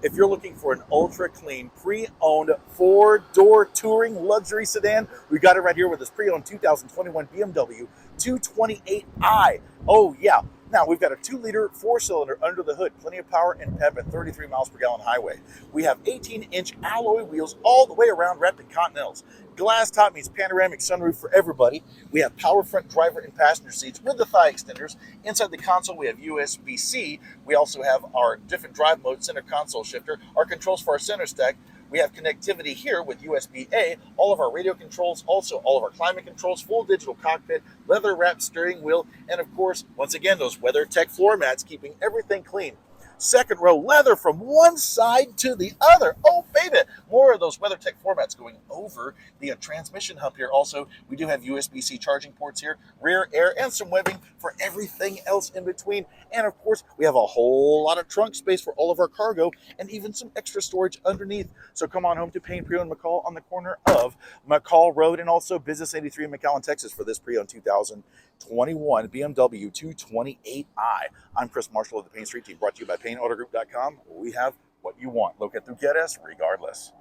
If you're looking for an ultra clean, pre-owned 4-door touring luxury sedan, we got it right here with this pre-owned 2021 BMW 228i. Oh yeah. Now, we've got a 2-liter 4-cylinder under the hood, plenty of power and pep at 33 miles per gallon highway. We have 18-inch alloy wheels all the way around, wrapped in Continentals. Glass top means panoramic sunroof for everybody. We have power front driver and passenger seats with the thigh extenders. Inside the console, we have USB-C. We also have our different drive modes, center console shifter, our controls for our center stack. We have connectivity here with USB-A, all of our radio controls, also all of our climate controls, full digital cockpit, leather-wrapped steering wheel, and of course, once again, those WeatherTech floor mats keeping everything clean. Second row leather from one side to the other. Oh, baby. More of those WeatherTech floor mats going over the transmission hub here. Also, we do have USB-C charging ports here, rear air, and some webbing for everything else in between. And of course, we have a whole lot of trunk space for all of our cargo and even some extra storage underneath. So come on home to Payne Pre Owned McColl on the corner of McCall Road and also Business 83 in McAllen, Texas for this pre-owned 2021 BMW 228i. I'm Chris Marshall of the Payne Street Team, brought to you by PayneAutoGroup.com. We have what you want. Lo que tu quieres, regardless.